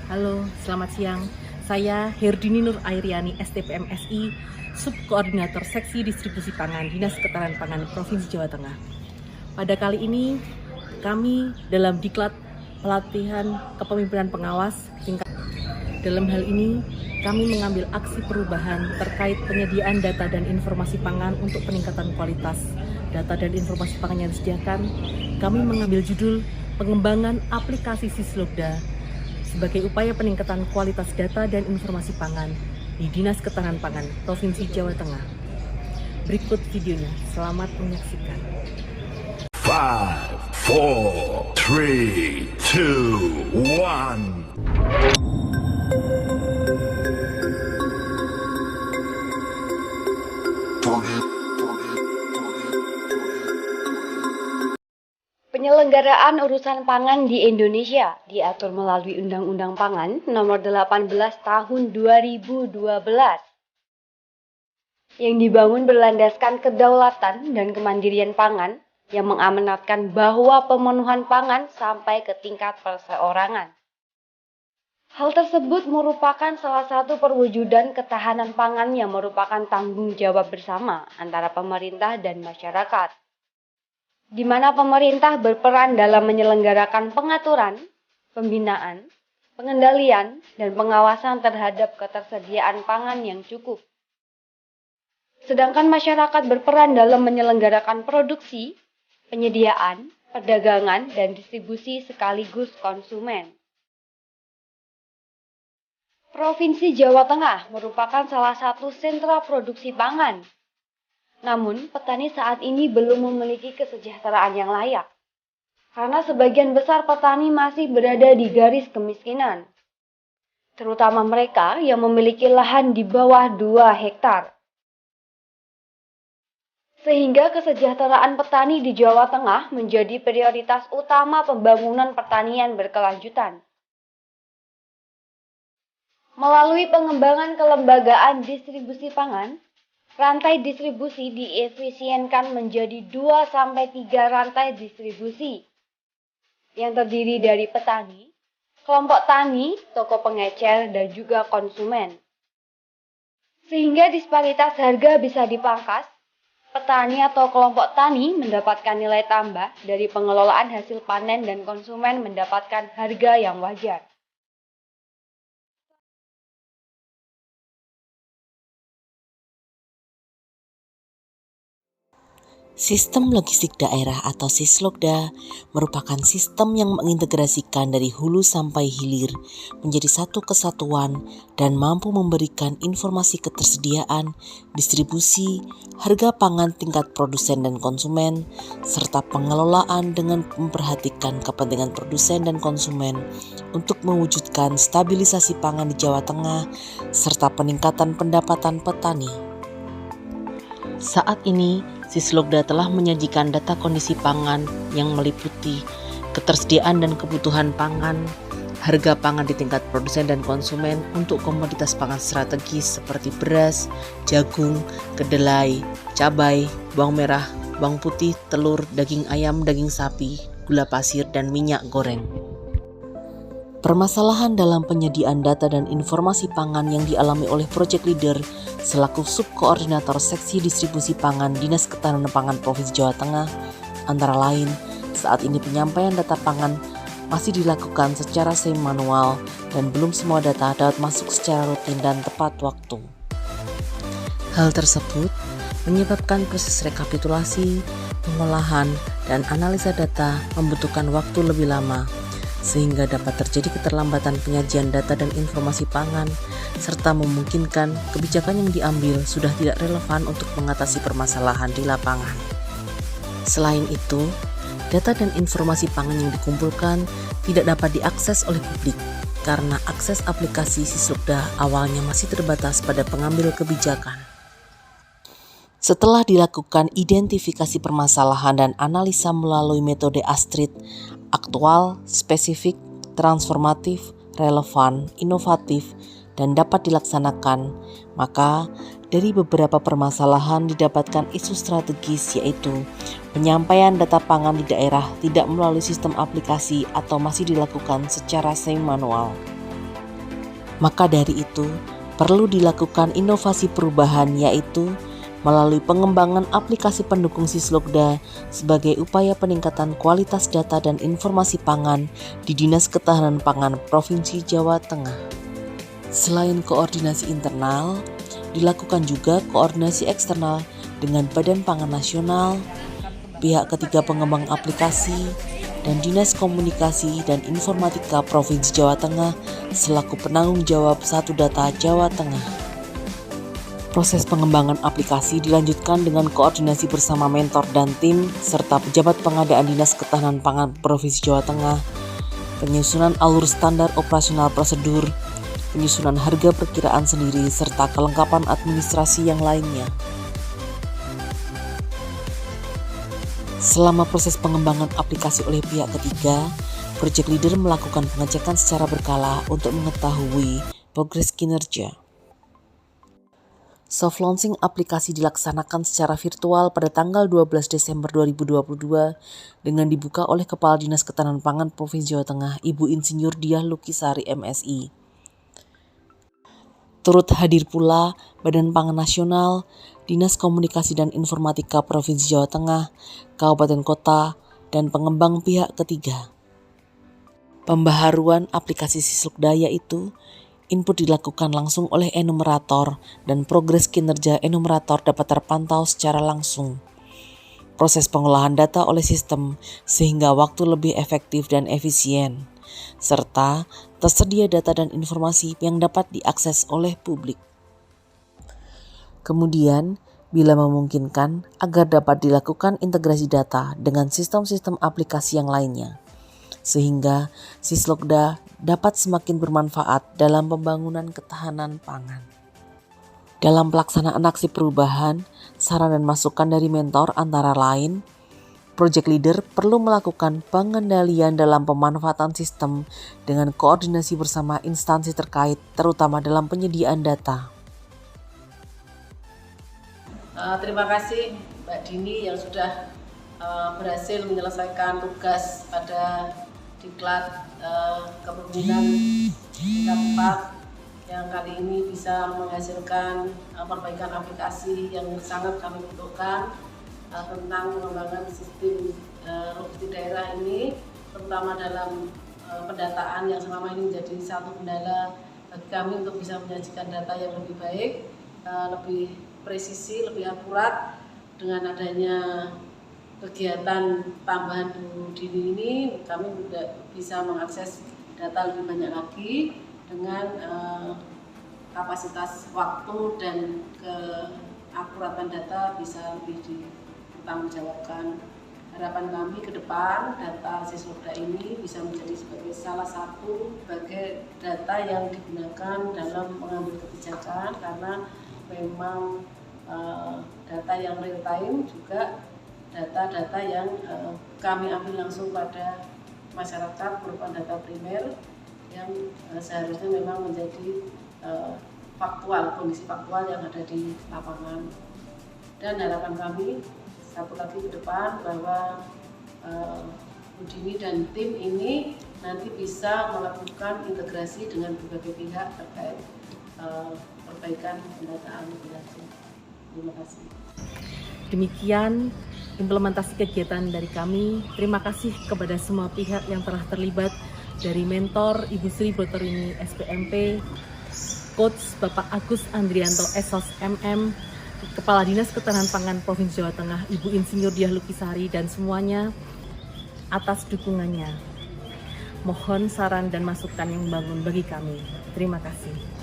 Halo, selamat siang. Saya Herdini Nur Airiani, STPMSI, Subkoordinator Seksi Distribusi Pangan Dinas Ketahanan Pangan Provinsi Jawa Tengah. Pada kali ini, kami dalam diklat pelatihan kepemimpinan pengawas tingkat. Dalam hal ini, kami mengambil aksi perubahan terkait penyediaan data dan informasi pangan untuk peningkatan kualitas data dan informasi pangan yang disediakan. Kami mengambil judul pengembangan aplikasi Sislogda sebagai upaya peningkatan kualitas data dan informasi pangan di Dinas Ketahanan Pangan Provinsi Jawa Tengah. Berikut videonya, selamat menyaksikan. 5, 4, 3, 2, 1. Penyelenggaraan urusan pangan di Indonesia diatur melalui Undang-Undang Pangan Nomor 18 Tahun 2012 yang dibangun berlandaskan kedaulatan dan kemandirian pangan yang mengamanatkan bahwa pemenuhan pangan sampai ke tingkat perseorangan. Hal tersebut merupakan salah satu perwujudan ketahanan pangan yang merupakan tanggung jawab bersama antara pemerintah dan masyarakat, di mana pemerintah berperan dalam menyelenggarakan pengaturan, pembinaan, pengendalian, dan pengawasan terhadap ketersediaan pangan yang cukup. Sedangkan masyarakat berperan dalam menyelenggarakan produksi, penyediaan, perdagangan, dan distribusi sekaligus konsumen. Provinsi Jawa Tengah merupakan salah satu sentra produksi pangan. Namun, petani saat ini belum memiliki kesejahteraan yang layak, karena sebagian besar petani masih berada di garis kemiskinan, terutama mereka yang memiliki lahan di bawah 2 hektar. Sehingga kesejahteraan petani di Jawa Tengah menjadi prioritas utama pembangunan pertanian berkelanjutan. Melalui pengembangan kelembagaan distribusi pangan, rantai distribusi diefisienkan menjadi 2-3 rantai distribusi yang terdiri dari petani, kelompok tani, toko pengecer, dan juga konsumen. Sehingga disparitas harga bisa dipangkas, petani atau kelompok tani mendapatkan nilai tambah dari pengelolaan hasil panen dan konsumen mendapatkan harga yang wajar. Sistem Logistik Daerah atau Sislogda merupakan sistem yang mengintegrasikan dari hulu sampai hilir menjadi satu kesatuan dan mampu memberikan informasi ketersediaan, distribusi, harga pangan tingkat produsen dan konsumen, serta pengelolaan dengan memperhatikan kepentingan produsen dan konsumen untuk mewujudkan stabilisasi pangan di Jawa Tengah serta peningkatan pendapatan petani. Saat ini, Sislogda telah menyajikan data kondisi pangan yang meliputi ketersediaan dan kebutuhan pangan, harga pangan di tingkat produsen dan konsumen untuk komoditas pangan strategis seperti beras, jagung, kedelai, cabai, bawang merah, bawang putih, telur, daging ayam, daging sapi, gula pasir, dan minyak goreng. Permasalahan dalam penyediaan data dan informasi pangan yang dialami oleh Project Leader selaku Subkoordinator Seksi Distribusi Pangan Dinas Ketahanan Pangan Provinsi Jawa Tengah antara lain, saat ini penyampaian data pangan masih dilakukan secara semi-manual dan belum semua data dapat masuk secara rutin dan tepat waktu. Hal tersebut menyebabkan proses rekapitulasi, pengolahan, dan analisa data membutuhkan waktu lebih lama, sehingga dapat terjadi keterlambatan penyajian data dan informasi pangan, serta memungkinkan kebijakan yang diambil sudah tidak relevan untuk mengatasi permasalahan di lapangan. Selain itu, data dan informasi pangan yang dikumpulkan tidak dapat diakses oleh publik, karena akses aplikasi Sislogda awalnya masih terbatas pada pengambil kebijakan. Setelah dilakukan identifikasi permasalahan dan analisa melalui metode ASTRID, aktual, spesifik, transformatif, relevan, inovatif, dan dapat dilaksanakan, maka dari beberapa permasalahan didapatkan isu strategis, yaitu penyampaian data pangan di daerah tidak melalui sistem aplikasi atau masih dilakukan secara semi-manual. Maka dari itu, perlu dilakukan inovasi perubahan, yaitu melalui pengembangan aplikasi pendukung Sislokda sebagai upaya peningkatan kualitas data dan informasi pangan di Dinas Ketahanan Pangan Provinsi Jawa Tengah. Selain koordinasi internal, dilakukan juga koordinasi eksternal dengan Badan Pangan Nasional, pihak ketiga pengembang aplikasi, dan Dinas Komunikasi dan Informatika Provinsi Jawa Tengah selaku penanggung jawab Satu Data Jawa Tengah. Proses pengembangan aplikasi dilanjutkan dengan koordinasi bersama mentor dan tim serta pejabat pengadaan Dinas Ketahanan Pangan Provinsi Jawa Tengah, penyusunan alur standar operasional prosedur, penyusunan harga perkiraan sendiri, serta kelengkapan administrasi yang lainnya. Selama proses pengembangan aplikasi oleh pihak ketiga, project leader melakukan pengecekan secara berkala untuk mengetahui progres kinerja. Soft launching aplikasi dilaksanakan secara virtual pada tanggal 12 Desember 2022 dengan dibuka oleh Kepala Dinas Ketahanan Pangan Provinsi Jawa Tengah, Ibu Insinyur Diah Lukisari MSI. Turut hadir pula Badan Pangan Nasional, Dinas Komunikasi dan Informatika Provinsi Jawa Tengah, Kabupaten Kota, dan pengembang pihak ketiga. Pembaharuan aplikasi Sislokda yaitu input dilakukan langsung oleh enumerator dan progres kinerja enumerator dapat terpantau secara langsung. Proses pengolahan data oleh sistem sehingga waktu lebih efektif dan efisien, serta tersedia data dan informasi yang dapat diakses oleh publik. Kemudian, bila memungkinkan, agar dapat dilakukan integrasi data dengan sistem-sistem aplikasi yang lainnya, sehingga Sislokda dapat semakin bermanfaat dalam pembangunan ketahanan pangan. Dalam pelaksanaan aksi perubahan, saran dan masukan dari mentor antara lain, project leader perlu melakukan pengendalian dalam pemanfaatan sistem dengan koordinasi bersama instansi terkait, terutama dalam penyediaan data. Terima kasih Mbak Dini yang sudah berhasil menyelesaikan tugas pada Diklat Kepemimpinan tingkat 4 yang kali ini bisa menghasilkan perbaikan aplikasi yang sangat kami butuhkan tentang pengembangan sistem logistik daerah ini, terutama dalam pendataan yang selama ini menjadi satu kendala bagi kami untuk bisa menyajikan data yang lebih baik, lebih presisi, lebih akurat. Dengan adanya kegiatan tambahan Bu Dini ini, kami bisa mengakses data lebih banyak lagi dengan kapasitas waktu dan keakuratan data bisa lebih dipertanggungjawabkan. Harapan kami ke depan data Sislokda ini bisa menjadi sebagai salah satu sebagai data yang digunakan dalam mengambil kebijakan, karena memang data yang real time juga data-data yang kami ambil langsung pada masyarakat berupa data primer yang seharusnya memang menjadi faktual, kondisi faktual yang ada di lapangan. Dan harapan kami satu lagi ke depan bahwa Bu Dini dan tim ini nanti bisa melakukan integrasi dengan berbagai pihak terkait perbaikan pendataan lebih lanjut. Terima kasih. Demikian implementasi kegiatan dari kami. Terima kasih kepada semua pihak yang telah terlibat, dari mentor Ibu Sri Brotorini SPMP, Coach Bapak Agus Andrianto SOS MM, Kepala Dinas Ketahanan Pangan Provinsi Jawa Tengah Ibu Insinyur Diah Lukisari, dan semuanya atas dukungannya. Mohon saran dan masukan yang membangun bagi kami. Terima kasih.